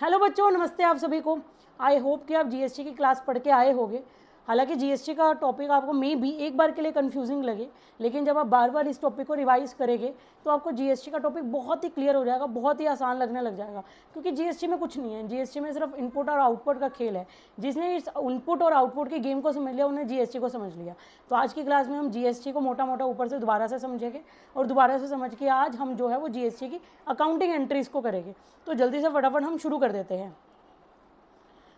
Hello बच्चों, नमस्ते आप सभी को। आई होप कि आप जीएसटी की क्लास पढ़ के आए होंगे। हालांकि जीएसटी का टॉपिक आपको मे भी एक बार के लिए कंफ्यूजिंग लगे, लेकिन जब आप बार बार इस टॉपिक को रिवाइज करेंगे तो आपको जीएसटी का टॉपिक बहुत ही क्लियर हो जाएगा, बहुत ही आसान लगने लग जाएगा। क्योंकि जीएसटी में कुछ नहीं है, जीएसटी में सिर्फ इनपुट और आउटपुट का खेल है। जिसने इस इनपुट और आउटपुट की गेम को समझ लिया उन्हें जीएसटी को समझ लिया। तो आज की क्लास में हम जीएसटी को मोटा मोटा ऊपर से दोबारा से समझेंगे और दोबारा से समझ के आज हम जो है वो जीएसटी की अकाउंटिंग एंट्रीज को करेंगे। तो जल्दी से फटाफट हम शुरू कर देते हैं।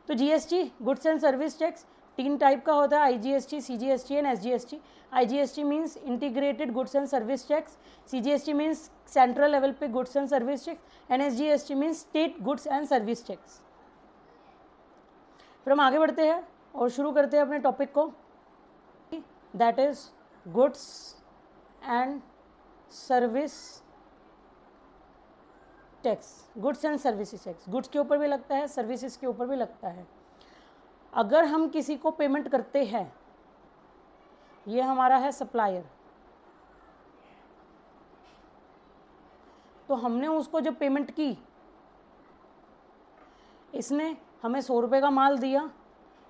तो GST goods and service tax 3 type का होता है, IGST, CGST and SGST. IGST means integrated goods and service tax, CGST means central level पे goods and service tax and SGST means state goods and service tax. फिर हम आगे बढ़ते हैं और शुरू करते हैं अपने टॉपिक को, that is goods and service tax. Goods and services tax goods के ऊपर भी लगता है, सर्विसेज के ऊपर भी लगता है। अगर हम किसी को पेमेंट करते हैं, ये हमारा है सप्लायर, तो हमने उसको जब पेमेंट की, इसने हमें 100 रुपये का माल दिया,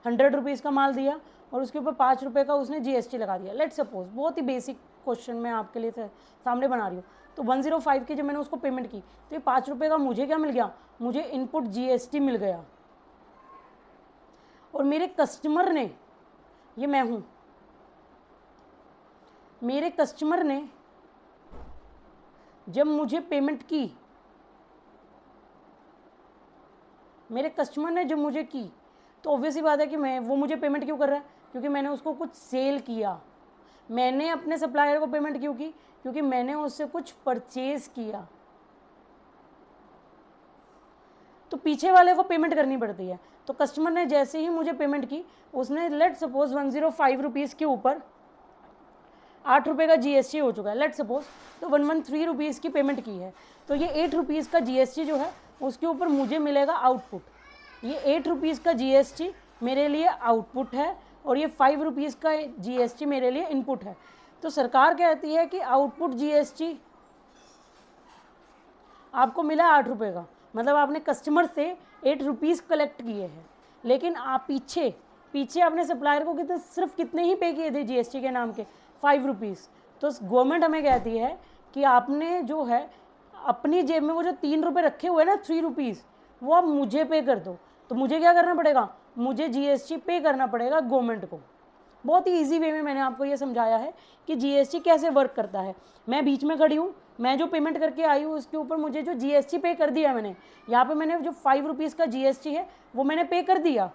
100 रुपीज़ का माल दिया और उसके ऊपर 5 रुपये का उसने जीएसटी लगा दिया। लेट्स सपोज, बहुत ही बेसिक क्वेश्चन मैं आपके लिए सामने बना रही हूँ। तो 105 की जब मैंने उसको पेमेंट की तो ये 5 रुपये का मुझे क्या मिल गया, मुझे इनपुट जीएसटी मिल गया। और मेरे कस्टमर ने, ये मैं हूँ, मेरे कस्टमर ने जब मुझे पेमेंट की, मेरे कस्टमर ने जब मुझे की तो ऑब्वियस ही बात है कि वो मुझे पेमेंट क्यों कर रहा है, क्योंकि मैंने उसको कुछ सेल किया। मैंने अपने सप्लायर को पेमेंट क्यों की, क्योंकि मैंने उससे कुछ परचेज किया। तो पीछे वाले को पेमेंट करनी पड़ती है। तो कस्टमर ने जैसे ही मुझे पेमेंट की, उसने लेट सपोज 105 रुपीज़ के ऊपर 8 रुपये का जीएसटी हो चुका है, लेट सपोज। तो 113 रुपीज़ की पेमेंट की है, तो ये 8 रुपीज़ का जीएसटी जो है उसके ऊपर मुझे मिलेगा आउटपुट। ये 8 रुपीज़ का जीएसटी मेरे लिए आउटपुट है और ये 5 रुपीज़ का जीएसटी मेरे लिए इनपुट है। तो सरकार कहती है कि आउटपुट जीएसटी आपको मिला 8 रुपये का, मतलब आपने कस्टमर से 8 रुपीज़ कलेक्ट किए हैं, लेकिन आप पीछे आपने सप्लायर को सिर्फ कितने ही पे किए थे जीएसटी के नाम के, 5 रुपीज़। तो गवर्नमेंट हमें कहती है कि आपने जो है अपनी जेब में वो जो 3 रुपये रखे हुए हैं ना, 3 रुपीज़, वो आप मुझे पे कर दो। तो मुझे क्या करना पड़ेगा, मुझे जीएसटी पे करना पड़ेगा गवर्नमेंट को। बहुत ही इजी वे में मैंने आपको ये समझाया है कि जीएसटी कैसे वर्क करता है। मैं बीच में खड़ी हूँ, मैं जो पेमेंट करके आई हूँ उसके ऊपर मुझे जो जीएसटी पे कर दिया मैंने, यहाँ पे मैंने जो 5 रुपीज़ का जीएसटी है वो मैंने पे कर दिया।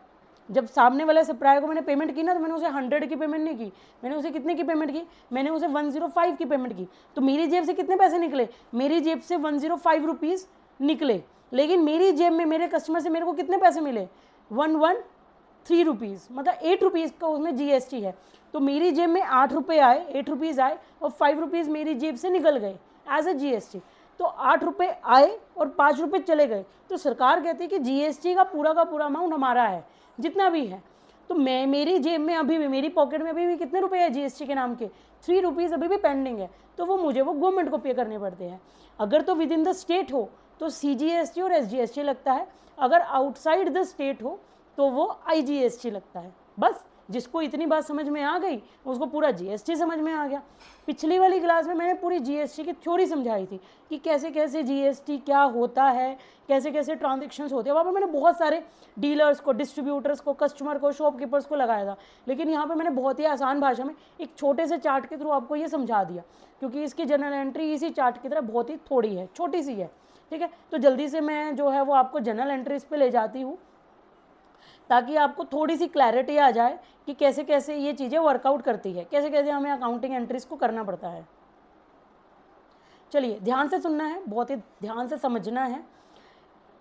जब सामने वाले सप्लायर को मैंने पेमेंट की ना, तो मैंने उसे 100 की पेमेंट नहीं की, मैंने उसे कितने की पेमेंट की, मैंने उसे 105 की पेमेंट की। तो मेरी जेब से कितने पैसे निकले, मेरी जेब से 105 रुपीज़ निकले, लेकिन मेरी जेब में मेरे कस्टमर से मेरे को कितने पैसे मिले, 113 रुपीज़, मतलब 8 रुपीज़ का उसमें जीएसटी है। तो मेरी जेब में 8 रुपये आए, 8 रुपीज़ आए और 5 रुपीज़ मेरी जेब से निकल गए एज ए जीएसटी। तो 8 रुपये आए और 5 रुपये चले गए। तो सरकार कहती है कि जीएसटी का पूरा अमाउंट हमारा है, जितना भी है। तो मेरी जेब में अभी भी, मेरी पॉकेट में अभी भी कितने रुपए है जीएसटी के नाम के, 3 रुपीज़ अभी भी पेंडिंग है। तो वो गवर्नमेंट को पे करने पड़ते हैं। अगर तो विद इन द स्टेट हो तो सीजीएसटी और एसजीएसटी लगता है, अगर आउटसाइड द स्टेट हो तो वो आईजीएसटी लगता है। बस जिसको इतनी बात समझ में आ गई उसको पूरा जीएसटी समझ में आ गया। पिछली वाली क्लास में मैंने पूरी जीएसटी की थ्योरी समझाई थी कि कैसे कैसे जीएसटी क्या होता है, कैसे कैसे ट्रांजेक्शन्स होते हैं। वहाँ पर मैंने बहुत सारे डीलर्स को, डिस्ट्रीब्यूटर्स को, कस्टमर को, शॉपकीपर्स को लगाया था, लेकिन यहाँ पर मैंने बहुत ही आसान भाषा में एक छोटे से चार्ट के थ्रू आपको ये समझा दिया, क्योंकि इसकी जनरल एंट्री इसी चार्ट की तरह बहुत ही थोड़ी है, छोटी सी है। ठीक है, तो जल्दी से मैं जो है वो आपको जनरल एंट्रीज पे ले जाती हूँ ताकि आपको थोड़ी सी क्लैरिटी आ जाए कि कैसे कैसे ये चीज़ें वर्कआउट करती है, कैसे कैसे हमें अकाउंटिंग एंट्रीज को करना पड़ता है। चलिए ध्यान से सुनना है, बहुत ही ध्यान से समझना है।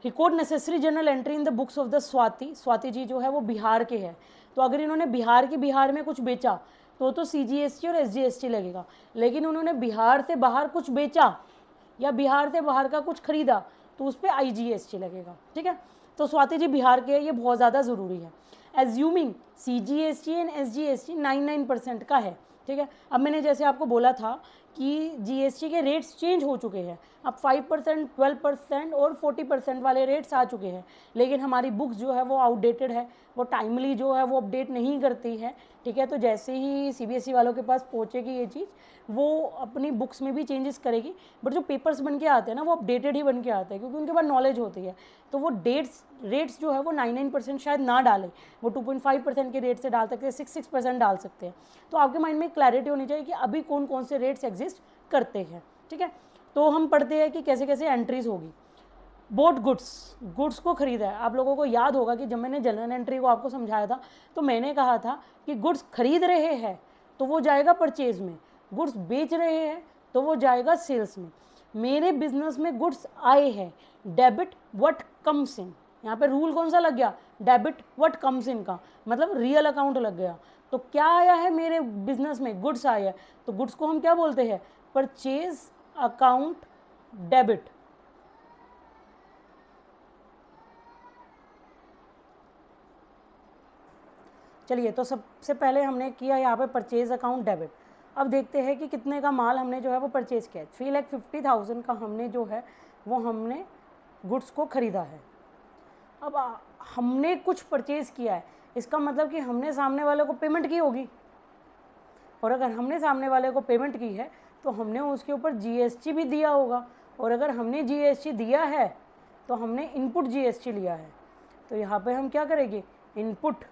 Record necessary general entry in the books of the Swati ji जो है वो बिहार के हैं। तो अगर इन्होंने बिहार में कुछ बेचा तो सीजीएसटी और एसजीएसटी लगेगा, लेकिन उन्होंने बिहार से बाहर कुछ बेचा या बिहार से बाहर का कुछ खरीदा तो उस पर आईजीएसटी लगेगा। ठीक है, तो स्वाति जी बिहार के, ये बहुत ज़्यादा ज़रूरी है। एज्यूमिंग सीजीएसटी एंड एसजीएसटी 99% का है। ठीक है, अब मैंने जैसे आपको बोला था कि जीएसटी के रेट्स चेंज हो चुके हैं। अब 5%, 12% और 40% वाले रेट्स आ चुके हैं, लेकिन हमारी बुक्स जो है वो आउटडेटेड है, वो टाइमली जो है वो अपडेट नहीं करती है। ठीक है, तो जैसे ही सीबीएसई वालों के पास पहुंचेगी ये चीज़, वो अपनी बुक्स में भी चेंजेस करेगी, बट जो पेपर्स बन के आते हैं ना वो अपडेटेड ही बन के आते हैं, क्योंकि उनके पास नॉलेज होती है। तो वो रेट्स जो है वो 99% शायद ना डालें, वो 2.5% के रेट से डाल सकते हैं, 6% डाल सकते हैं। तो आपके माइंड में क्लैरिटी होनी चाहिए कि अभी कौन कौन से रेट्स एग्जिस्ट करते हैं। ठीक है, तो हम पढ़ते हैं कि कैसे कैसे एंट्रीज होगी। बोट गुड्स को खरीदा है। आप लोगों को याद होगा कि जब मैंने जनरल एंट्री को आपको समझाया था तो मैंने कहा था कि गुड्स खरीद रहे हैं तो वो जाएगा परचेज में, गुड्स बेच रहे हैं तो वो जाएगा सेल्स में। मेरे बिजनेस में गुड्स आए हैं, डेबिट व्हाट कम्स इन। यहाँ पे रूल कौन सा लग गया? डेबिट व्हाट कम्स इन का, मतलब रियल अकाउंट लग गया। तो क्या आया है मेरे बिजनेस में? गुड्स आया है, तो गुड्स को हम क्या बोलते हैं? Purchase account debit. चलिए, तो सबसे पहले हमने किया यहाँ पे परचेज अकाउंट डेबिट। अब देखते हैं कि कितने का माल हमने जो है वो परचेज किया है। 3,50,000 का हमने जो है वो हमने गुड्स को ख़रीदा है। अब हमने कुछ परचेज़ किया है, इसका मतलब कि हमने सामने वाले को पेमेंट की होगी, और अगर हमने सामने वाले को पेमेंट की है तो हमने उसके ऊपर जीएसटी भी दिया होगा, और अगर हमने जीएसटी दिया है तो हमने इनपुट जीएसटी लिया है। तो यहाँ पे हम क्या करेंगे? इनपुट।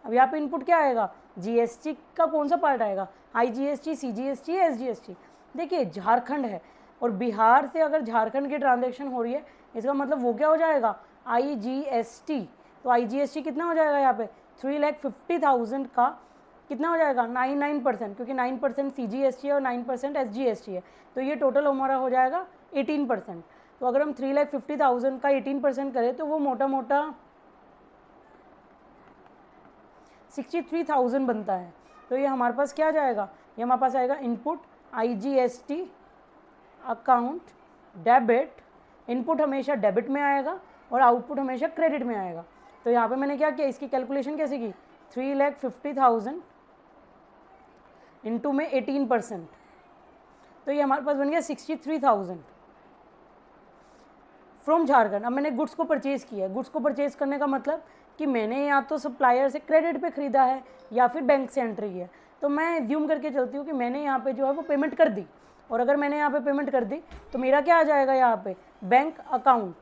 अब यहाँ पे इनपुट क्या आएगा? जीएसटी का कौन सा पार्ट आएगा? IGST, CGST, SGST. देखिए, झारखंड है और बिहार से अगर झारखंड की ट्रांजैक्शन हो रही है, इसका मतलब वो क्या हो जाएगा? आईजीएसटी। तो आईजीएसटी कितना हो जाएगा यहाँ पे? 3,50,000 का कितना हो जाएगा? 9%, क्योंकि 9% सीजीएसटी है और 9% एसजीएसटी है, तो ये टोटल हमारा हो जाएगा 18%। तो अगर हम 3,50,000 का 18% करें तो वो मोटा मोटा 63,000 बनता है। तो ये हमारे पास क्या जाएगा? ये हमारे पास आएगा input IGST account debit. Input हमेशा डेबिट में आएगा और आउटपुट हमेशा क्रेडिट में आएगा। तो यहाँ पे मैंने क्या किया? इसकी कैलकुलेशन कैसे की? 3,50,000 इंटू में 18%, तो ये हमारे पास बन गया 63,000 फ्रॉम झारखंड। अब मैंने गुड्स को परचेज़ किया है। गुड्स को परचेज़ करने का मतलब कि मैंने या तो सप्लायर से क्रेडिट पे ख़रीदा है या फिर बैंक से एंट्री की है। तो मैं एज्यूम करके चलती हूँ कि मैंने यहाँ पे जो है वो पेमेंट कर दी, और अगर मैंने यहाँ पे पेमेंट कर दी तो मेरा क्या आ जाएगा यहाँ पे? Bank account.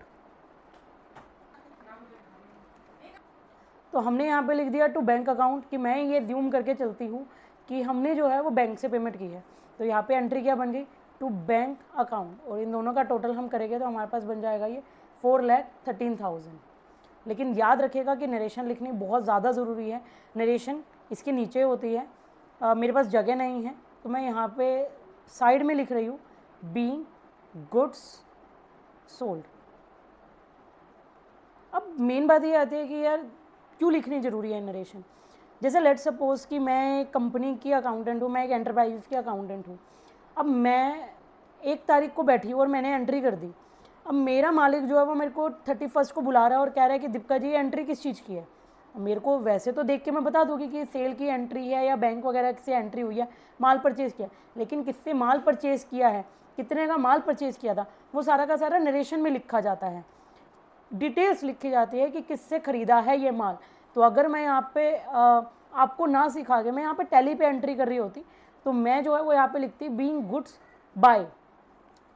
तो हमने यहाँ पे लिख दिया टू बैंक अकाउंट, कि मैं ये एज्यूम करके चलती हूँ कि हमने जो है वो बैंक से पेमेंट की है। तो यहाँ पे एंट्री क्या बन गई? टू बैंक अकाउंट, और इन दोनों का टोटल हम करेंगे तो हमारे पास बन जाएगा ये 4,13,000। लेकिन याद रखिएगा कि नरेशन लिखनी बहुत ज़्यादा ज़रूरी है। नरेशन इसके नीचे होती है। मेरे पास जगह नहीं है तो मैं यहाँ पे साइड में लिख रही हूँ बीइंग गुड्स सोल्ड। अब मेन बात ये आती है कि यार क्यों लिखनी ज़रूरी है नरेशन। जैसे लेट सपोज कि मैं एक कंपनी की अकाउंटेंट हूँ, मैं एक एंटरप्राइज की अकाउंटेंट हूँ। अब मैं 1 तारीख को बैठी हूँ और मैंने एंट्री कर दी। अब मेरा मालिक जो है वो मेरे को 31 को बुला रहा है और कह रहा है कि दीपिका जी एंट्री किस चीज़ की है। मेरे को वैसे तो देख के मैं बता दूँगी कि सेल की एंट्री है या बैंक वगैरह से एंट्री हुई है, माल परचेज़ किया, लेकिन किससे माल परचेज़ किया है, कितने का माल परचेज़ किया था, वो सारा का सारा नरेशन में लिखा जाता है। डिटेल्स लिखी जाती है कि किससे ख़रीदा है ये माल। तो अगर मैं यहाँ पे आपको ना सिखा के मैं यहाँ पे टैली पे एंट्री कर रही होती तो मैं जो है वो यहाँ पे लिखती being goods by,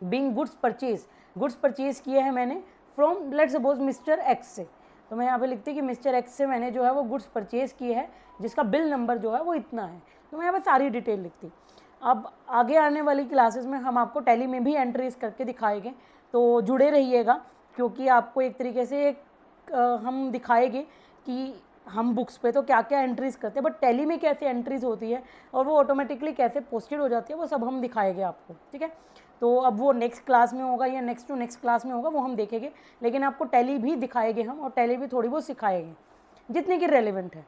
being goods purchase. Goods purchase किए हैं मैंने from let suppose mister x से, तो मैं यहाँ पे लिखती कि मिस्टर एक्स से मैंने जो है वो गुड्स परचेज किए हैं जिसका बिल नंबर जो है वो इतना है। तो मैं यहाँ पे सारी डिटेल लिखती। अब आगे आने वाली क्लासेस में हम आपको टैली में भी एंट्रीज करके दिखाएंगे, तो जुड़े रहिएगा, क्योंकि आपको एक तरीके से हम दिखाएंगे कि हम बुक्स पे तो क्या क्या एंट्रीज़ करते हैं, बट टैली में कैसे एंट्रीज़ होती है और वो ऑटोमेटिकली कैसे पोस्टेड हो जाती है, वो सब हम दिखाएंगे आपको। ठीक है, तो अब वो नेक्स्ट क्लास में होगा या नेक्स्ट टू नेक्स्ट क्लास में होगा, वो हम देखेंगे, लेकिन आपको टैली भी दिखाएंगे हम, और टैली भी थोड़ी बहुत सिखाएंगे जितनी की रेलिवेंट है।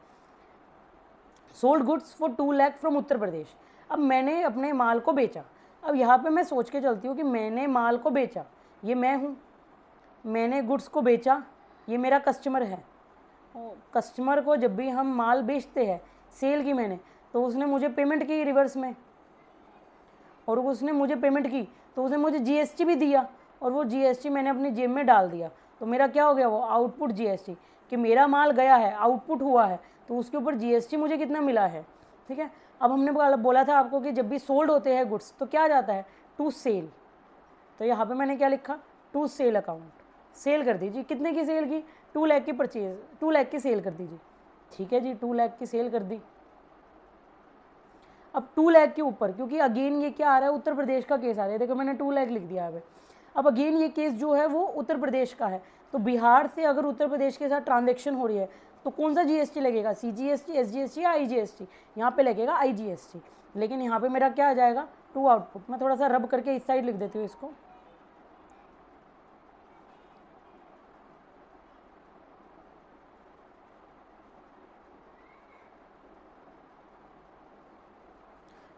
Sold goods for 2 lakh from Uttar Pradesh. अब मैंने अपने माल को बेचा। अब यहाँ पे मैं सोच के चलती हूँ कि मैंने माल को बेचा, ये मैं हूँ, मैंने गुड्स को बेचा, ये मेरा कस्टमर है। कस्टमर को जब भी हम माल बेचते हैं, सेल की मैंने, तो उसने मुझे पेमेंट की रिवर्स में, और उसने मुझे पेमेंट की तो उसने मुझे जीएसटी भी दिया और वो जीएसटी मैंने अपनी जेब में डाल दिया, तो मेरा क्या हो गया, वो आउटपुट जीएसटी, कि मेरा माल गया है, आउटपुट हुआ है, तो उसके ऊपर जीएसटी मुझे कितना मिला है। ठीक है, अब हमने बोला था आपको कि जब भी सोल्ड होते हैं गुड्स तो क्या जाता है, टू सेल, तो यहाँ पे मैंने क्या लिखा, टू सेल अकाउंट, सेल कर दीजिए। कितने की सेल की, 2 लाख की परचेज, 2 लाख की सेल कर दीजिए। ठीक है जी, 2 लाख की सेल कर दी। अब 2 लाख के ऊपर, क्योंकि अगेन ये क्या आ रहा है, उत्तर प्रदेश का केस आ रहा है, देखो मैंने 2 लाख लिख दिया है। अब अगेन ये केस जो है वो उत्तर प्रदेश का है, तो बिहार से अगर उत्तर प्रदेश के साथ ट्रांजेक्शन हो रही है तो कौन सा जीएसटी लगेगा, सीजीएसटी, एसजीएसटी या आईजीएसटी, यहाँ पे लगेगा आईजीएसटी। लेकिन यहाँ पे मेरा क्या आ जाएगा, टू आउटपुट। मैं थोड़ा सा रब करके इस साइड लिख देती हूँ इसको,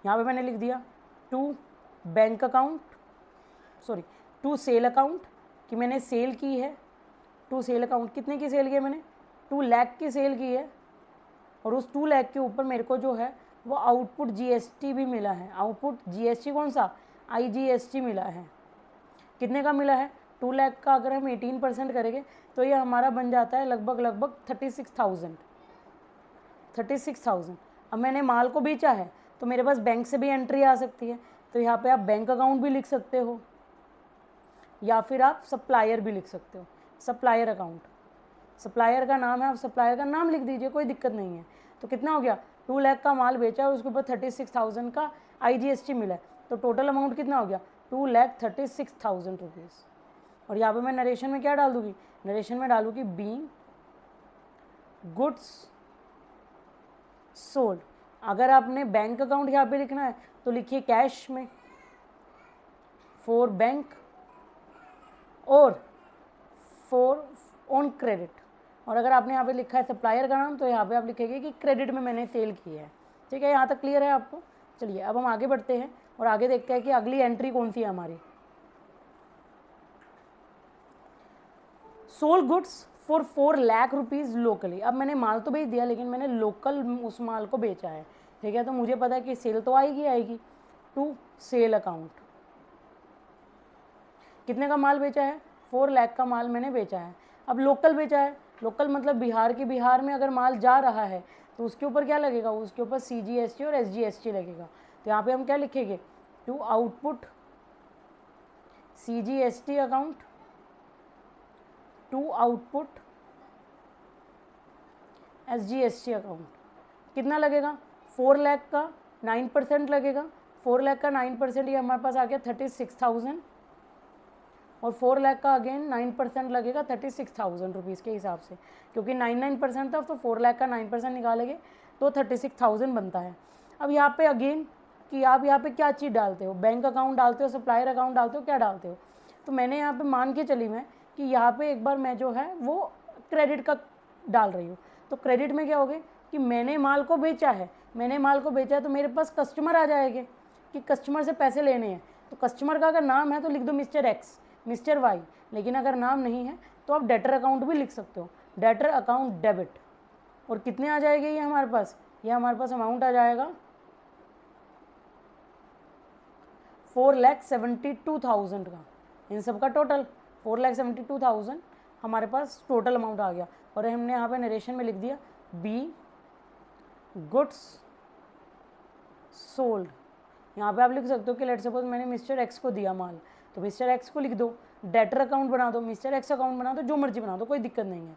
यहाँ पे मैंने लिख दिया to bank account, sorry to sale account, कि मैंने सेल की है। टू सेल अकाउंट, कितने की सेल की है मैंने, 2 लाख की सेल की है, और उस 2 लाख के ऊपर मेरे को जो है वो आउटपुट जीएसटी भी मिला है। आउटपुट जीएसटी कौन सा, आईजीएसटी मिला है। कितने का मिला है, 2 लाख का अगर हम 18% करेंगे तो ये हमारा बन जाता है लगभग 36,000। अब मैंने माल को बेचा है तो मेरे पास बैंक से भी एंट्री आ सकती है, तो यहाँ पे आप बैंक अकाउंट भी लिख सकते हो या फिर आप सप्लायर भी लिख सकते हो, सप्लायर अकाउंट। सप्लायर का नाम है, आप सप्लायर का नाम लिख दीजिए, कोई दिक्कत नहीं है। तो कितना हो गया, 2 लाख का माल बेचा और उसके ऊपर 36,000 का आईजीएसटी मिला है, तो टोटल अमाउंट कितना हो गया, 2,36,000 रुपीज़। और यहाँ पे मैं नरेशन में क्या डाल दूँगी, नरेशन में डालूँगी बीइंग गुड्स सोल्ड। अगर आपने बैंक अकाउंट यहाँ पे लिखना है तो लिखिए कैश में, फॉर बैंक और फॉर ऑन क्रेडिट। और अगर आपने यहाँ पे लिखा है सप्लायर का नाम तो यहाँ पे आप लिखेंगे कि क्रेडिट में मैंने सेल की है। ठीक है, यहाँ तक क्लियर है आपको। चलिए अब हम आगे बढ़ते हैं और आगे देखते हैं कि अगली एंट्री कौन सी है हमारी। Sold goods for 4 lakh rupees locally. अब मैंने माल तो बेच दिया लेकिन मैंने लोकल उस माल को बेचा है। ठीक है, तो मुझे पता है कि सेल तो आएगी। टू सेल अकाउंट, कितने का माल बेचा है, 4 लाख का माल मैंने बेचा है। अब लोकल बेचा है, लोकल मतलब बिहार में अगर माल जा रहा है तो उसके ऊपर क्या लगेगा, उसके ऊपर सीजीएसटी और एसजीएसटी लगेगा। तो यहाँ पे हम क्या लिखेंगे, to output CGST account, to output SGST account. कितना लगेगा, 4 लाख का 9% लगेगा। 4 लाख का 9% ये हमारे पास आ गया 36,000, और 4 लाख का अगेन 9% लगेगा 36,000 रुपीज़ के हिसाब से, क्योंकि 9% था तो 4 लाख का 9% निकालेंगे तो 36,000 बनता है। अब यहाँ पे अगेन कि आप यहाँ पे क्या चीज़ डालते हो, बैंक अकाउंट डालते हो, सप्लायर अकाउंट डालते हो, क्या डालते हो। तो मैंने यहाँ पे मान के चली मैं कि यहाँ पे एक बार मैं जो है वो क्रेडिट का डाल रही हूँ। तो क्रेडिट में क्या हो गया कि मैंने माल को बेचा है, तो मेरे पास कस्टमर आ जाएंगे कि कस्टमर से पैसे लेने हैं। तो कस्टमर का अगर नाम है तो लिख दो मिस्टर एक्स, मिस्टर वाई, लेकिन अगर नाम नहीं है तो आप डेटर अकाउंट भी लिख सकते हो, डेटर अकाउंट डेबिट। और कितने आ जाएंगे ये हमारे पास, अमाउंट आ जाएगा 4,72,000 का। इन सब का टोटल 4,72,000 हमारे पास टोटल अमाउंट आ गया। और हमने यहाँ पे नरेशन में लिख दिया बी गुड्स सोल्ड। यहाँ पे आप लिख सकते हो कि लेट सपोज मैंने मिस्टर एक्स को दिया माल, तो मिस्टर एक्स को लिख दो, डेटर अकाउंट बना दो, मिस्टर एक्स अकाउंट बना दो, जो मर्जी बना दो, कोई दिक्कत नहीं है।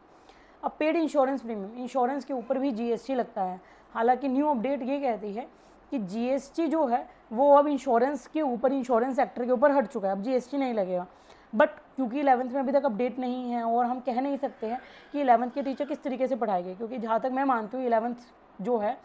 अब पेड इंश्योरेंस प्रीमियम, इंश्योरेंस के ऊपर भी जीएसटी लगता है। हालांकि न्यू अपडेट ये कहती है कि जीएसटी जो है वो अब इंश्योरेंस के ऊपर, इंश्योरेंस सेक्टर के ऊपर हट चुका है, अब जीएसटी नहीं लगेगा। बट क्योंकि 11th में अभी तक अपडेट नहीं है और हम कह नहीं सकते हैं कि 11th के टीचर किस तरीके से पढ़ाएंगे, क्योंकि जहाँ तक मैं मानती हूँ 11th जो है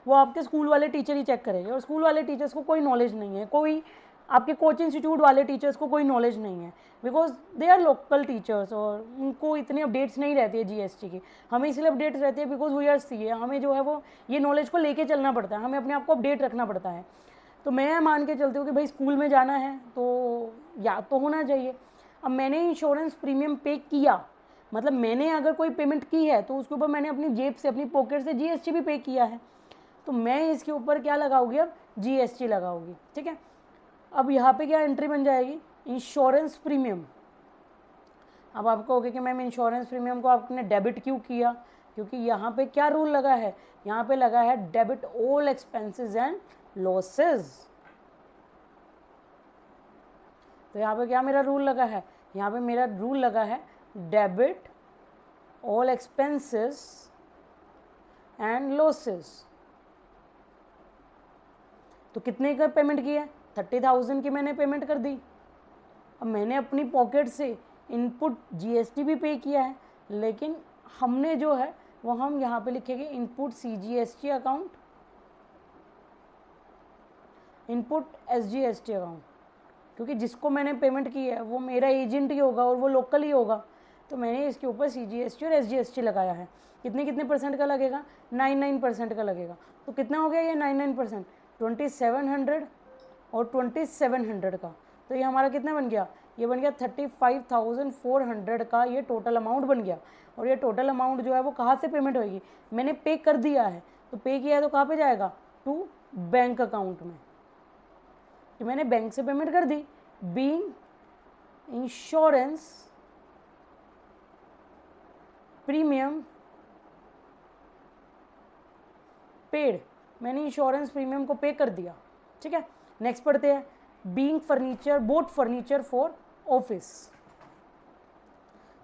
वो आपके स्कूल वाले टीचर ही चेक करेंगे, और स्कूल वाले टीचर्स को कोई नॉलेज नहीं है, कोई आपके कोचिंग इंस्टीट्यूट वाले टीचर्स को कोई नॉलेज नहीं है, because they are local teachers और उनको इतनी अपडेट्स नहीं रहती है जीएसटी की। हमें इसलिए अपडेट्स रहती है बिकॉज वी आर सीए, हमें जो है वो ये नॉलेज को लेके चलना पड़ता है, हमें अपने आप को अपडेट रखना पड़ता है। तो मैं मान के चलती हूँ कि भाई स्कूल में जाना है तो याद तो होना चाहिए। अब मैंने इंश्योरेंस प्रीमियम पे किया, मतलब मैंने अगर कोई पेमेंट की है तो उसके ऊपर मैंने अपनी जेब से, अपनी पॉकेट से जीएसटी भी पे किया है, तो मैं इसके ऊपर क्या लगाऊंगी, अब जीएसटी लगाऊंगी। ठीक है, अब यहाँ पे क्या एंट्री बन जाएगी, इंश्योरेंस प्रीमियम। अब आप कहोगे कि मैम इंश्योरेंस प्रीमियम को आपने डेबिट क्यों किया, क्योंकि यहाँ पे क्या रूल लगा है, यहाँ पे लगा है debit all expenses and losses. तो यहाँ पे क्या मेरा रूल लगा है, यहाँ पे मेरा रूल लगा है debit all expenses and losses. तो कितने का पेमेंट किया, 30,000 की मैंने पेमेंट कर दी। अब मैंने अपनी पॉकेट से इनपुट जीएसटी भी पे किया है, लेकिन हमने जो है वो हम यहाँ पे लिखेंगे input CGST account, input SGST account, क्योंकि जिसको मैंने पेमेंट की है वो मेरा एजेंट ही होगा और वो लोकल ही होगा। तो मैंने इसके ऊपर सीजीएसटी और एसजीएसटी लगाया है। कितने परसेंट का लगेगा, 99% का लगेगा। तो कितना हो गया ये 99%, 2700 और 2700 का। तो ये हमारा कितना बन गया, ये बन गया 35,400 का ये टोटल अमाउंट बन गया। और ये टोटल अमाउंट जो है वो कहाँ से पेमेंट होगी, मैंने पे कर दिया है। तो पे किया है तो कहाँ पे जाएगा, टू बैंक अकाउंट में। तो मैंने बैंक से पेमेंट कर दी, बीइंग इंश्योरेंस प्रीमियम पेड, मैंने इंश्योरेंस प्रीमियम को पे कर दिया। ठीक है, नेक्स्ट पढ़ते हैं, being furniture, boat furniture for office.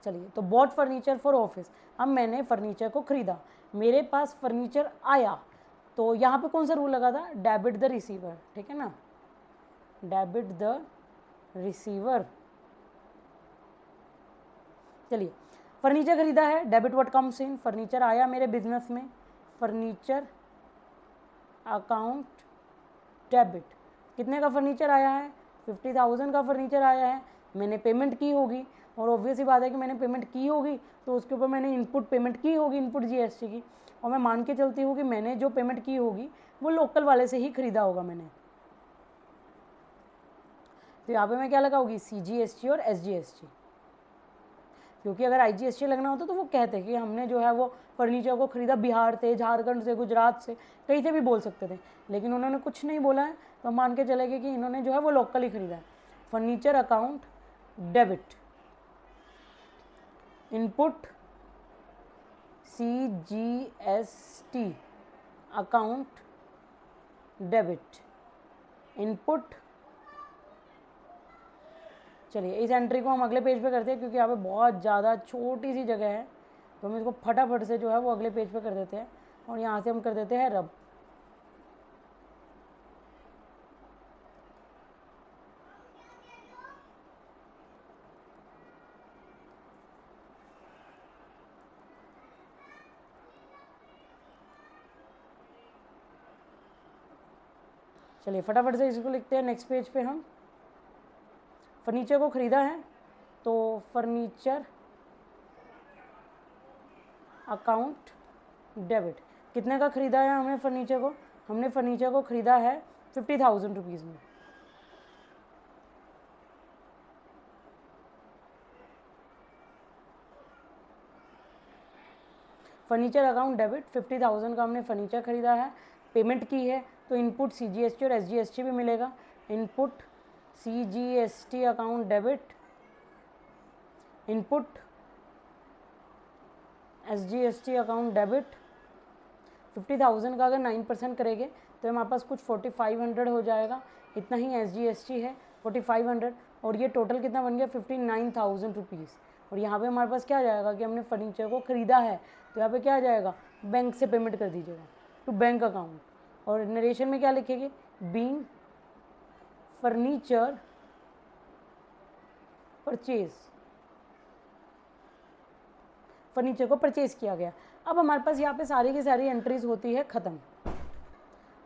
चलिए, तो बोट फर्नीचर फॉर ऑफिस, अब मैंने फर्नीचर को खरीदा, मेरे पास फर्नीचर आया, तो यहाँ पे कौन सा रूल लगा था, डेबिट द रिसीवर। ठीक है ना, डेबिट द रिसीवर। चलिए, फर्नीचर खरीदा है, debit what comes in, furniture आया मेरे बिजनेस में, फर्नीचर अकाउंट डेबिट। कितने का फर्नीचर आया है, 50,000 का फर्नीचर आया है, मैंने पेमेंट की होगी, और ऑब्वियस ही बात है कि मैंने पेमेंट की होगी तो उसके ऊपर मैंने इनपुट पेमेंट की होगी, इनपुट जीएसटी की, और मैं मान के चलती हूँ कि मैंने जो पेमेंट की होगी वो लोकल वाले से ही खरीदा होगा मैंने। तो यहाँ पे मैं क्या लगाऊंगी, सीजीएसटी और एसजीएसटी, क्योंकि अगर आईजीएसटी लगना होता तो वो कहते कि हमने जो है वो फर्नीचर को खरीदा बिहार से, झारखंड से, गुजरात से, कहीं से भी बोल सकते थे, लेकिन उन्होंने कुछ नहीं बोला है, तो हम मान के चले गए कि इन्होंने जो है वो लोकल ही खरीदा है। Furniture account debit, input CGST account debit, input. चलिए, इस एंट्री को हम अगले पेज पे करते हैं, क्योंकि यहाँ पे बहुत ज़्यादा छोटी सी जगह है, तो हम इसको फटाफट से जो है वो अगले पेज पे कर देते हैं, और यहाँ से हम कर देते हैं रब। चलिए, फटाफट से इसको लिखते हैं नेक्स्ट पेज पे। हम फर्नीचर को ख़रीदा है, तो फर्नीचर अकाउंट डेबिट, कितने का ख़रीदा है हमने फर्नीचर को, हमने फर्नीचर को ख़रीदा है 50,000 रुपीज़ में। फर्नीचर अकाउंट डेबिट, 50,000 का हमने फर्नीचर ख़रीदा है, पेमेंट की है, तो इनपुट सीजीएसटी और एसजीएसटी भी मिलेगा। Input CGST account debit, input SGST account debit. 50,000 का अगर 9% करेंगे तो हमारे पास कुछ 4500 हो जाएगा, इतना ही एसजीएसटी है 4500, और ये टोटल कितना बन गया 59,000 रुपीज़। और यहाँ पे हमारे पास क्या आ जाएगा कि हमने फर्नीचर को ख़रीदा है, तो यहाँ पे क्या आ जाएगा, बैंक से पेमेंट कर दीजिएगा टू बैंक अकाउंट। और नरेशन में क्या लिखेंगे, बीइंग फर्नीचर परचेज, फर्नीचर को परचेज किया गया। अब हमारे पास यहाँ पे सारी की सारी एंट्रीज होती है ख़त्म।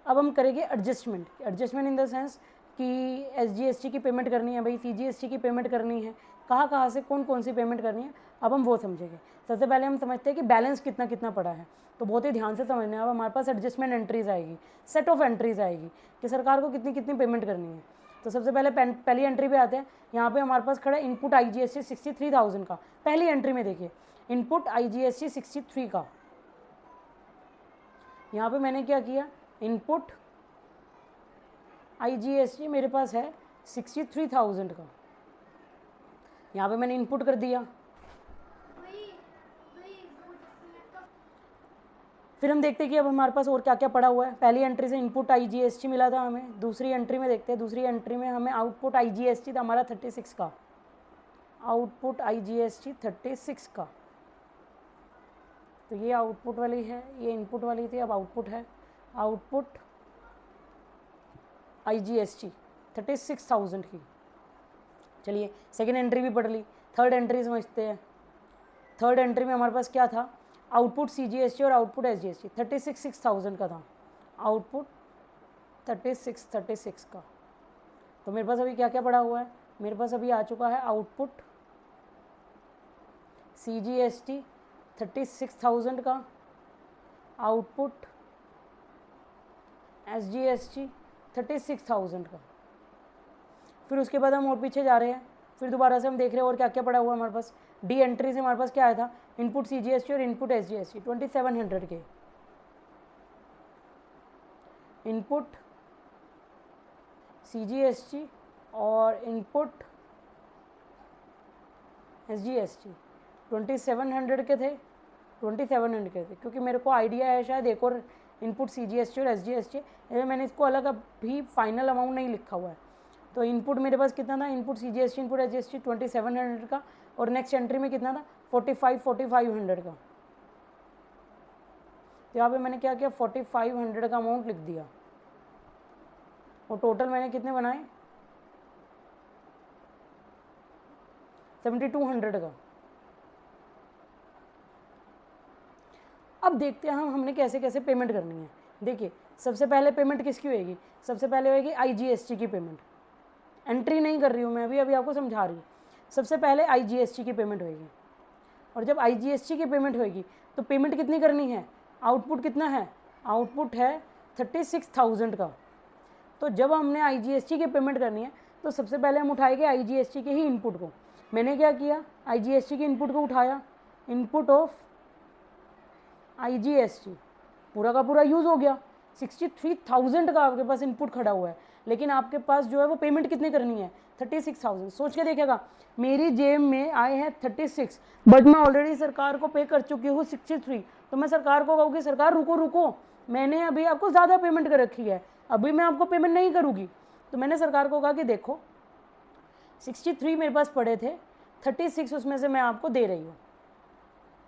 अब हम करेंगे adjustment, adjustment in the sense कि एसजीएसटी की पेमेंट करनी है भाई, सीजीएसटी की पेमेंट करनी है, कहाँ कहाँ से कौन कौन सी पेमेंट करनी है, अब हम वो समझेंगे। सबसे पहले हम समझते हैं कि बैलेंस कितना कितना पड़ा है, तो बहुत ही ध्यान से समझना है। अब हमारे पास एडजस्टमेंट एंट्रीज आएगी, सेट ऑफ एंट्रीज आएगी कि सरकार को कितनी कितनी पेमेंट करनी है। तो सबसे पहले पहली एंट्री पे आते हैं, यहाँ पे हमारे पास खड़ा इनपुट आईजीएसटी 63,000 का, पहली एंट्री में देखिए इनपुट आईजीएसटी 63 का। यहाँ पे मैंने क्या किया, इनपुट आईजीएसटी मेरे पास है 63,000 का। यहाँ पे मैंने इनपुट कर दिया। फिर हम देखते हैं कि अब हमारे पास और क्या क्या पड़ा हुआ है। पहली एंट्री से इनपुट IGST मिला था हमें। दूसरी एंट्री में देखते हैं, दूसरी एंट्री में हमें आउटपुट IGST था हमारा 36 का, आउटपुट IGST 36 का। तो ये आउटपुट वाली है, ये इनपुट वाली थी, अब आउटपुट है। आउटपुट IGST 36,000 की। चलिए सेकेंड एंट्री भी पढ़ ली, थर्ड एंट्री समझते हैं। थर्ड एंट्री में हमारे पास क्या था, आउटपुट CGST और आउटपुट SGST 36,000 का था, आउटपुट 36 का। तो मेरे पास अभी क्या क्या पड़ा हुआ है, मेरे पास अभी आ चुका है आउटपुट CGST 36,000 का, आउटपुट SGST 36,000 का। फिर उसके बाद हम और पीछे जा रहे हैं, फिर दोबारा से हम देख रहे हैं और क्या क्या पड़ा हुआ है हमारे पास। डी एंट्री से हमारे पास क्या आया था, इनपुट CGST और इनपुट SGST 2700 के, इनपुट CGST और इनपुट SGST 2700 के थे, 2700 के थे, क्योंकि मेरे को आइडिया है शायद एक और इनपुट CGST और SGST, मैंने इसको अलग अभी फाइनल अमाउंट नहीं लिखा हुआ है। तो इनपुट मेरे पास कितना था, इनपुट CGST इनपुट SGST 2700 का, और नेक्स्ट एंट्री में कितना था 4500 का। तो यहाँ पे मैंने क्या किया, 4500 का अमाउंट लिख दिया, और टोटल मैंने कितने बनाए, 7200 का। अब देखते हैं हमने कैसे कैसे पेमेंट करनी है। देखिए सबसे पहले पेमेंट किसकी होएगी, सबसे पहले होएगी IGST की पेमेंट। एंट्री नहीं कर रही हूँ मैं अभी आपको समझा रही हूँ। सबसे पहले IGST की पेमेंट होएगी, और जब IGST की पेमेंट होएगी तो पेमेंट कितनी करनी है, आउटपुट कितना है, आउटपुट है 36,000 का। तो जब हमने IGST की पेमेंट करनी है तो सबसे पहले हम उठाएंगे IGST के ही इनपुट को। मैंने क्या किया, IGST के इनपुट को उठाया, इनपुट ऑफ IGST पूरा का पूरा यूज़ हो गया। 63,000 का आपके पास इनपुट खड़ा हुआ है, लेकिन आपके पास जो है वो पेमेंट कितनी करनी है, 36,000। सोच के देखिएगा, मेरी जेब में आए हैं 36, बट मैं ऑलरेडी सरकार को पे कर चुकी हूँ 63। तो मैं सरकार को कहूँगी सरकार रुको, मैंने अभी आपको ज़्यादा पेमेंट कर रखी है, अभी मैं आपको पेमेंट नहीं करूँगी। तो मैंने सरकार को कहा कि देखो 63 मेरे पास पड़े थे, 36 उसमें से मैं आपको दे रही हूँ।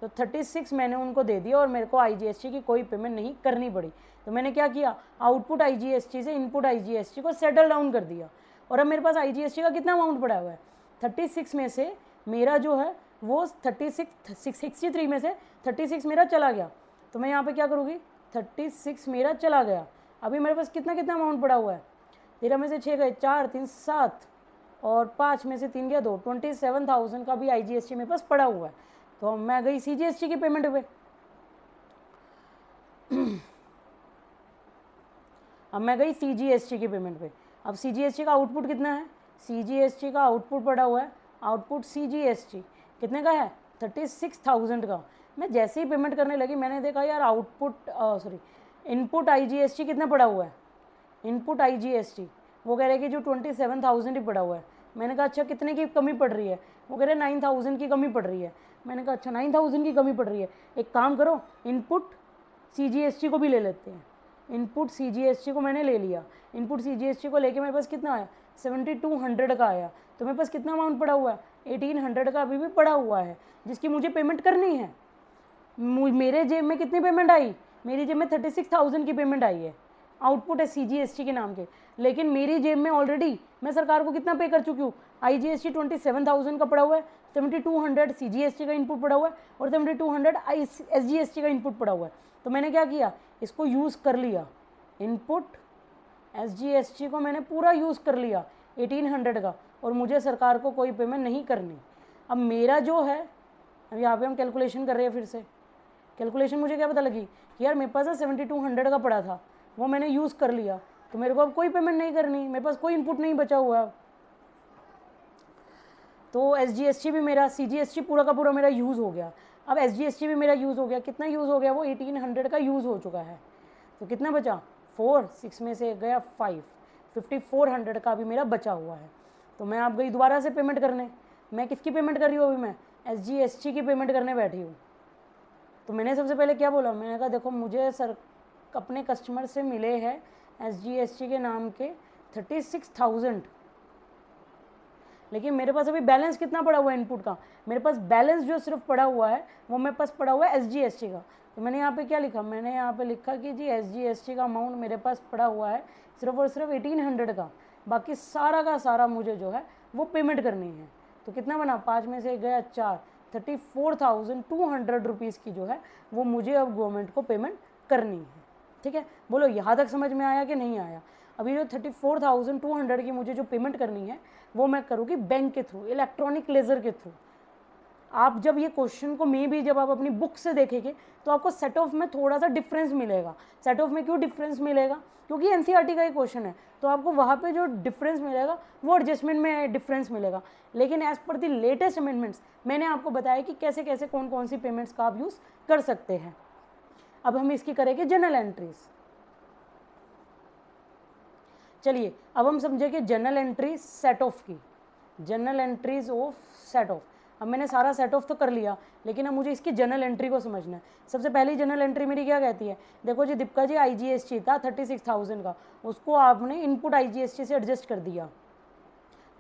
तो 36 मैंने उनको दे दिया, और मेरे को IGST की कोई पेमेंट नहीं करनी पड़ी। तो मैंने क्या किया, आउटपुट IGST से इनपुट IGST को सेटल डाउन कर दिया, और अब मेरे पास IGST का कितना अमाउंट पड़ा हुआ है, 36 में से मेरा जो है वो 63 में से 36 मेरा चला गया। तो मैं यहाँ पे क्या करूँगी, 36 मेरा चला गया। अभी मेरे पास कितना अमाउंट पड़ा हुआ है, 13 में से 6 गए, 4 3 7, और 5 में से 3 गया 2, 27,000 का भी IGST मेरे पास पड़ा हुआ है। तो मैं गई CGST की पेमेंट पे। अब मैं गई CGST की पेमेंट पे। अब CGST का आउटपुट कितना है, CGST का आउटपुट पड़ा हुआ है, आउटपुट CGST कितने का है, 36,000 का। मैं जैसे ही पेमेंट करने लगी मैंने देखा यार आउटपुट इनपुट IGST कितना पड़ा हुआ है, इनपुट IGST वो कह रहे कि जो 27,000 ही पड़ा हुआ है। मैंने कहा अच्छा कितने की कमी पड़ रही है, वो कह रहे 9,000 की कमी पड़ रही है। मैंने कहा अच्छा 9,000 की कमी पड़ रही है, एक काम करो इनपुट CGST को भी ले लेते हैं। इनपुट CGST को मैंने ले लिया, इनपुट CGST को लेके मेरे पास कितना आया, 7200 का आया। तो मेरे पास कितना अमाउंट पड़ा हुआ है, 1800 का अभी भी पड़ा हुआ है, जिसकी मुझे पेमेंट करनी है। मेरे जेब में कितनी पेमेंट आई, मेरी जेब में 36,000 की पेमेंट आई है, आउटपुट है CGST के नाम के। लेकिन मेरी जेब में ऑलरेडी मैं सरकार को कितना पे कर चुकी हूँ, IGST 27,000 का पड़ा हुआ है, 7200 CGST का इनपुट पड़ा हुआ है, और 7200 SGST का इनपुट पड़ा हुआ है। तो मैंने क्या किया, इसको यूज़ कर लिया, इनपुट SGST को मैंने पूरा यूज़ कर लिया 1800 का, और मुझे सरकार को कोई पेमेंट नहीं करनी। अब मेरा जो है, अब यहाँ पे हम कैलकुलेशन कर रहे हैं, फिर से कैलकुलेशन मुझे क्या पता लगी कि यार मेरे पास 7200 का पड़ा था, वो मैंने यूज़ कर लिया, तो मेरे को अब कोई पेमेंट नहीं करनी, मेरे पास कोई इनपुट नहीं बचा हुआ। तो SGST भी मेरा, CGST पूरा का पूरा मेरा यूज़ हो गया। अब SGST भी मेरा यूज़ हो गया, कितना यूज़ हो गया, वो 1800 का यूज़ हो चुका है। तो कितना बचा, 4, 6 में से गया 5, 5400 का भी मेरा बचा हुआ है। तो मैं आप गई दोबारा से पेमेंट करने, मैं किसकी पेमेंट कर रही हूँ अभी, मैं SGST की पेमेंट करने बैठी हूँ। तो मैंने सबसे पहले क्या बोला, मैंने कहा देखो मुझे सर अपने कस्टमर से मिले हैं SGST के नाम के 36,000, लेकिन मेरे पास अभी बैलेंस कितना पड़ा हुआ है इनपुट का, मेरे पास बैलेंस जो सिर्फ पड़ा हुआ है वो मेरे पास पड़ा हुआ है SGST का। तो मैंने यहाँ पे क्या लिखा, मैंने यहाँ पे लिखा कि जी SGST का अमाउंट मेरे पास पड़ा हुआ है सिर्फ और सिर्फ 1800 का, बाकी सारा का सारा मुझे जो है वो पेमेंट करनी है। तो कितना बना, 5 में से गया 4, 34,200 रुपीज़ की जो है वो मुझे अब गवर्नमेंट को पेमेंट करनी है। ठीक है, बोलो यहाँ तक समझ में आया कि नहीं आया। अभी जो 34,200 की मुझे जो पेमेंट करनी है वो मैं करूँगी बैंक के थ्रू, इलेक्ट्रॉनिक लेज़र के थ्रू। आप जब ये क्वेश्चन को मे भी जब आप अपनी बुक से देखेंगे तो आपको सेट ऑफ में थोड़ा सा डिफरेंस मिलेगा। सेट ऑफ में क्यों डिफरेंस मिलेगा, क्योंकि एनसीईआरटी का ही क्वेश्चन है, तो आपको वहाँ पे जो डिफरेंस मिलेगा वो एडजस्टमेंट में डिफरेंस मिलेगा। लेकिन as per the latest amendments मैंने आपको बताया कि कैसे कैसे कौन कौन सी पेमेंट्स का आप यूज़ कर सकते हैं। अब हम इसकी करेंगे जनरल एंट्रीज। चलिए अब हम समझेंगे जनरल एंट्री सेट ऑफ की, general entries of set of. अब मैंने सारा सेट ऑफ तो कर लिया, लेकिन अब मुझे इसकी जनरल एंट्री को समझना है। सबसे पहली जनरल एंट्री मेरी क्या कहती है, देखो जी दीपिका जी IGST था 36,000 का, उसको आपने इनपुट IGST से एडजस्ट कर दिया।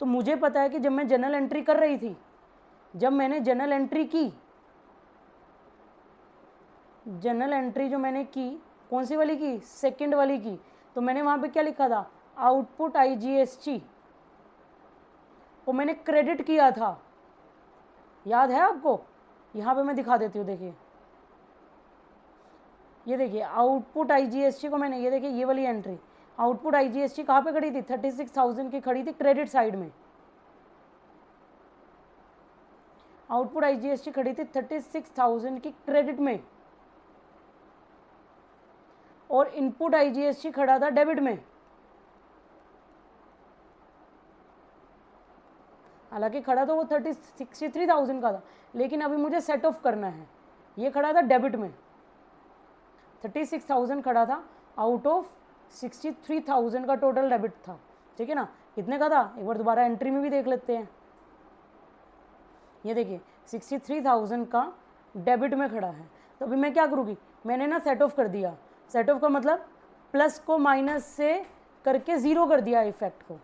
तो मुझे पता है कि जब मैं जनरल एंट्री कर रही थी, जब मैंने जनरल एंट्री की, जनरल एंट्री जो मैंने की कौन सी वाली की, सेकंड वाली की, तो मैंने वहाँ पे क्या लिखा था, आउटपुट IGST को मैंने क्रेडिट किया था, याद है आपको। यहाँ पे मैं दिखा देती हूँ, देखिए ये देखिए आउटपुट IGST को मैंने, ये देखिए ये वाली एंट्री, आउटपुट IGST कहाँ पे खड़ी थी, 36,000 की खड़ी थी क्रेडिट साइड में। आउटपुट IGST खड़ी थी 36,000 की क्रेडिट में, और इनपुट IGST खड़ा था डेबिट में। हालांकि खड़ा तो वो 63,000 का था, लेकिन अभी मुझे सेट ऑफ करना है। ये खड़ा था डेबिट में, 36,000 खड़ा था, आउट ऑफ 63,000 का टोटल डेबिट था। ठीक है ना, कितने का था एक बार दोबारा एंट्री में भी देख लेते हैं। ये देखिए 63,000 का डेबिट में खड़ा है। तो अभी मैं क्या करूँगी, मैंने ना सेट ऑफ कर दिया। सेट ऑफ का मतलब प्लस को माइनस से करके ज़ीरो कर दिया इफेक्ट को।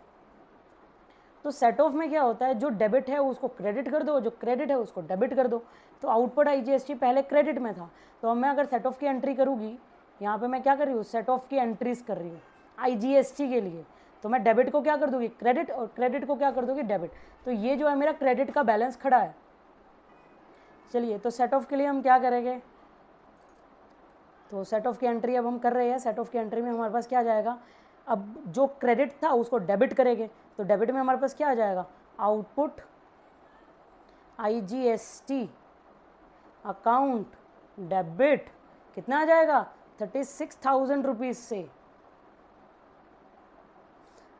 तो सेट ऑफ में क्या होता है, जो डेबिट है उसको क्रेडिट कर दो, जो क्रेडिट है उसको डेबिट कर दो। तो आउटपुट IGST पहले क्रेडिट में था, तो अब मैं अगर सेट ऑफ की एंट्री करूँगी, यहाँ पे मैं क्या कर रही हूँ, सेट ऑफ की एंट्रीज कर रही हूँ IGST के लिए। तो मैं डेबिट को क्या कर दूँगी, क्रेडिट, और क्रेडिट को क्या कर दूँगी, डेबिट। तो ये जो है मेरा क्रेडिट का बैलेंस खड़ा है। चलिए तो सेट ऑफ के लिए हम क्या करेंगे, तो सेट ऑफ की एंट्री अब हम कर रहे हैं। सेट ऑफ की एंट्री में हमारे पास क्या आ जाएगा, अब जो क्रेडिट था उसको डेबिट करेंगे, तो डेबिट में हमारे पास क्या आ जाएगा, आउटपुट IGST अकाउंट डेबिट, कितना आ जाएगा 36,000 रुपीज़ से।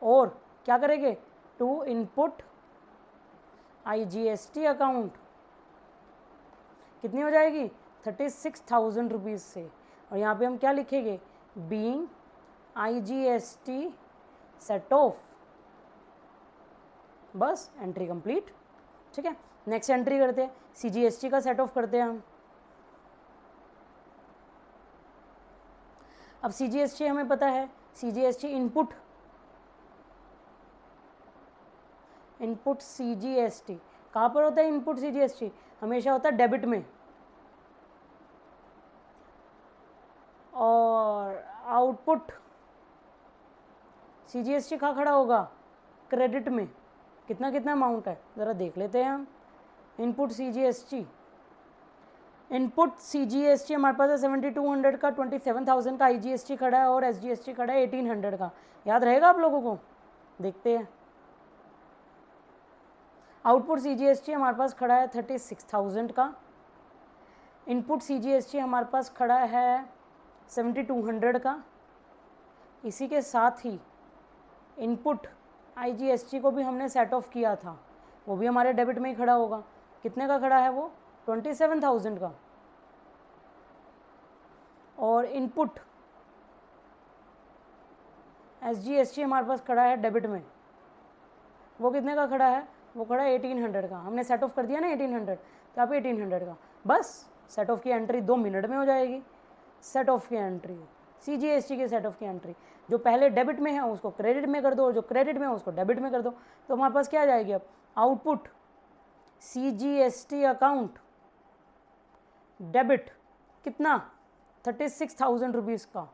और क्या करेंगे, टू इनपुट IGST अकाउंट कितनी हो जाएगी 36,000 रुपीज़ से। और यहाँ पे हम क्या लिखेंगे, बीइंग IGST सेट ऑफ, बस एंट्री कंप्लीट। ठीक है, नेक्स्ट एंट्री करते हैं, CGST का सेट ऑफ करते हैं हम। अब CGST हमें पता है, CGST इनपुट, इनपुट CGST कहाँ पर होता है, इनपुट CGST हमेशा होता है डेबिट में, और आउटपुट CGST कहाँ खड़ा होगा, क्रेडिट में। कितना कितना अमाउंट है ज़रा देख लेते हैं हम। इनपुट CGST, इनपुट CGST हमारे पास है 7200 का, 27,000 का IGST खड़ा है, और SGST खड़ा है 1800 का। याद रहेगा आप लोगों को, देखते हैं। आउटपुट CGST हमारे पास खड़ा है 36,000 का, इनपुट CGST हमारे पास खड़ा है 7200 का। इसी के साथ ही इनपुट IGST को भी हमने सेट ऑफ किया था, वो भी हमारे डेबिट में ही खड़ा होगा। कितने का खड़ा है वो, 27,000 का। और इनपुट SGST हमारे पास खड़ा है डेबिट में, वो कितने का खड़ा है, वो खड़ा है 1800 का। हमने सेट ऑफ कर दिया ना 1800, तो आप 1800 का, बस सेट ऑफ की एंट्री 2 मिनट में हो जाएगी। सेट ऑफ की एंट्री, CGST के सेट ऑफ की एंट्री, जो पहले डेबिट में है उसको क्रेडिट में कर दो, और जो क्रेडिट में है उसको डेबिट में कर दो, तो हमारे पास क्या आ जाएगी अब आउटपुट CGST अकाउंट डेबिट कितना 36,000 रुपीज़ का।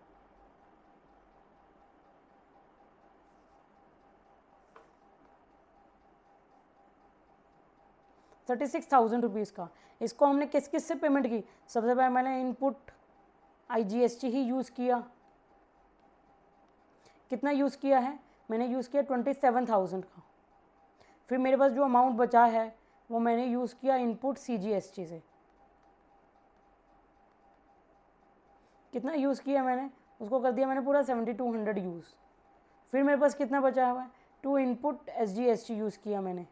₹36,000 का। इसको हमने किस किस से पेमेंट की, सबसे पहले मैंने इनपुट IGST ही यूज़ किया। कितना यूज़ किया है, मैंने यूज़ किया 27,000 का। फिर मेरे पास जो अमाउंट बचा है वो मैंने यूज़ किया इनपुट CGST से। कितना यूज़ किया मैंने, उसको कर दिया मैंने पूरा 7200 यूज़। फिर मेरे पास कितना बचा हुआ है, 2 इनपुट SGST यूज़ किया मैंने।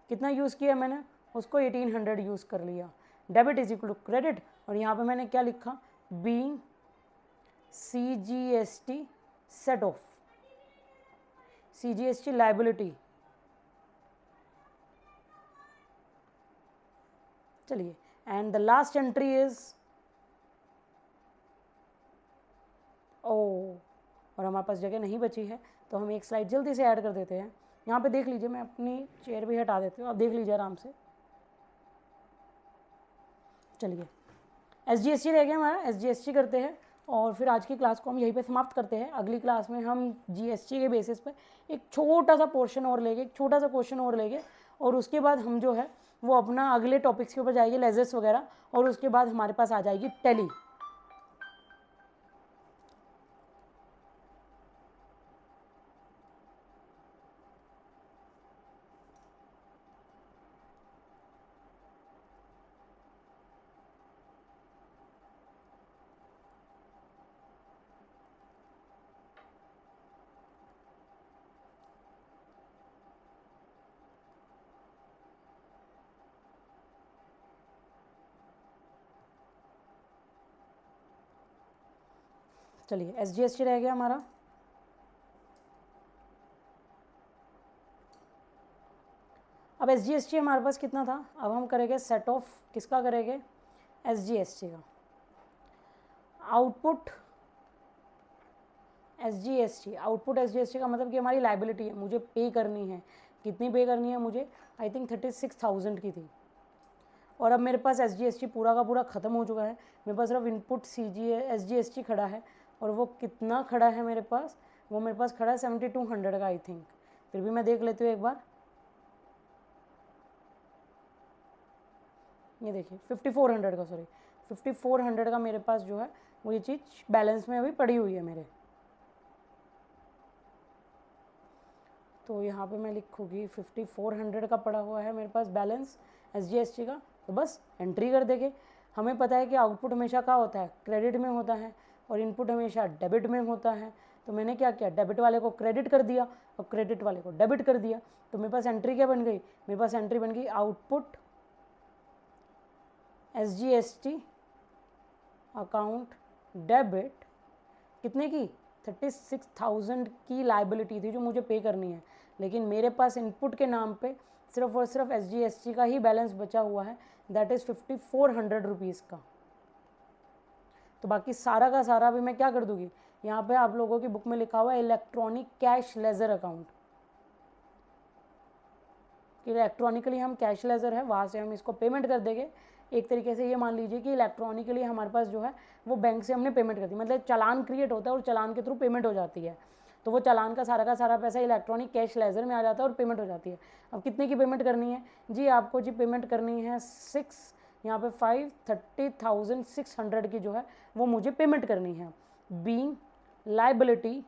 कितना यूज़ किया मैंने, उसको 1800 यूज़ कर लिया। Debit is equal to credit, और यहाँ पे मैंने क्या लिखा, being CGST set off, CGST liability. चलिए, and the last entry is और हमारे पास जगह नहीं बची है, तो हम एक स्लाइड जल्दी से ऐड कर देते हैं। यहाँ पे देख लीजिए, मैं अपनी चेयर भी हटा देती हूँ, आप देख लीजिए आराम से। चलिए, SGST रह गया हमारा, SGST करते हैं और फिर आज की क्लास को हम यहीं पे समाप्त करते हैं। अगली क्लास में हम GST के बेसिस पे एक छोटा सा पोर्शन और लेंगे, एक छोटा सा क्वेश्चन और लेंगे, और उसके बाद हम जो है वो अपना अगले टॉपिक्स के ऊपर जाएंगे, लेजर्स वगैरह, और उसके बाद हमारे पास आ जाएगी टैली। चलिए, SGST रह गया हमारा। अब SGST हमारे पास कितना था, अब हम करेंगे सेट ऑफ किसका करेंगे, SGST का। आउटपुट SGST का मतलब कि हमारी लाइबिलिटी है, मुझे पे करनी है। कितनी पे करनी है मुझे, आई थिंक 36,000 की थी। और अब मेरे पास SGST पूरा का पूरा ख़त्म हो चुका है, मेरे पास सिर्फ इनपुट SGST खड़ा है, और वो कितना खड़ा है मेरे पास, वो मेरे पास खड़ा है 7200 का आई थिंक। फिर भी मैं देख लेती हूँ एक बार, ये देखिए 5400 का, सॉरी 5400 का मेरे पास जो है वो ये चीज़ बैलेंस में अभी पड़ी हुई है मेरे। तो यहाँ पे मैं लिखूँगी 5400 का पड़ा हुआ है मेरे पास बैलेंस SGST का, तो बस एंट्री कर देंगे। हमें पता है कि आउटपुट हमेशा क्या होता है, क्रेडिट में होता है, और इनपुट हमेशा डेबिट में होता है। तो मैंने क्या किया, डेबिट वाले को क्रेडिट कर दिया और क्रेडिट वाले को डेबिट कर दिया। तो मेरे पास एंट्री क्या बन गई, मेरे पास एंट्री बन गई आउटपुट SGST अकाउंट डेबिट, कितने की, 36,000 की लाइबिलिटी थी जो मुझे पे करनी है, लेकिन मेरे पास इनपुट के नाम पे सिर्फ और सिर्फ SGST का ही बैलेंस बचा हुआ है, दैट इज़ 5400 रुपीज़ का। तो बाकी सारा का सारा भी मैं क्या कर दूँगी, यहाँ पे आप लोगों की बुक में लिखा हुआ है electronic cash ledger account, electronically हम कैश लेजर है वहाँ से हम इसको पेमेंट कर देंगे। एक तरीके से ये मान लीजिए कि इलेक्ट्रॉनिकली हमारे पास जो है वो बैंक से हमने पेमेंट कर दी, मतलब चालान क्रिएट होता है और चालान के थ्रू पेमेंट हो जाती है। तो वो चालान का सारा पैसा इलेक्ट्रॉनिक कैश लेजर में आ जाता है और पेमेंट हो जाती है। अब कितने की पेमेंट करनी है जी, आपको जी पेमेंट करनी है 6, यहाँ पे 530,600 की जो है वो मुझे पेमेंट करनी है, बीइंग लाइबिलिटी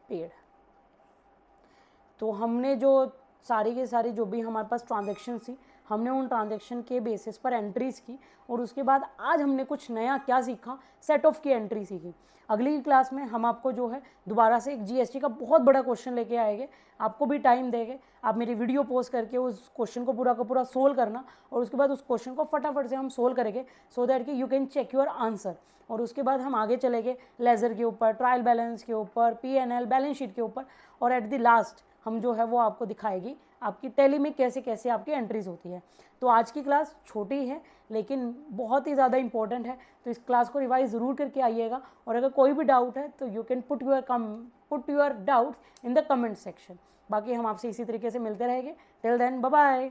पेड। तो हमने जो सारी की सारी जो भी हमारे पास ट्रांजैक्शन थी हमने उन ट्रांजैक्शन के बेसिस पर एंट्रीज की, और उसके बाद आज हमने कुछ नया क्या सीखा, सेट ऑफ की एंट्री सीखी। अगली क्लास में हम आपको जो है दोबारा से एक जीएसटी का बहुत बड़ा क्वेश्चन लेके आएंगे, आपको भी टाइम देंगे, आप मेरी वीडियो पोस्ट करके उस क्वेश्चन को पूरा का पूरा सोल्व करना, और उसके बाद उस क्वेश्चन को फटाफट से हम सोल्व करेंगे सो दैट कि you can check your answer. और उसके बाद हम आगे चलेंगे लेजर के ऊपर, ट्रायल बैलेंस के ऊपर, P&L बैलेंस शीट के ऊपर, और एट द लास्ट हम जो है वो आपको दिखाएगी आपकी टैली में कैसे कैसे आपकी एंट्रीज होती है। तो आज की क्लास छोटी है लेकिन बहुत ही ज़्यादा इंपॉर्टेंट है, तो इस क्लास को रिवाइज ज़रूर करके आइएगा, और अगर कोई भी डाउट है तो you can put your doubts in the comment section. बाकी हम आपसे इसी तरीके से मिलते रहेंगे। Till then bye bye.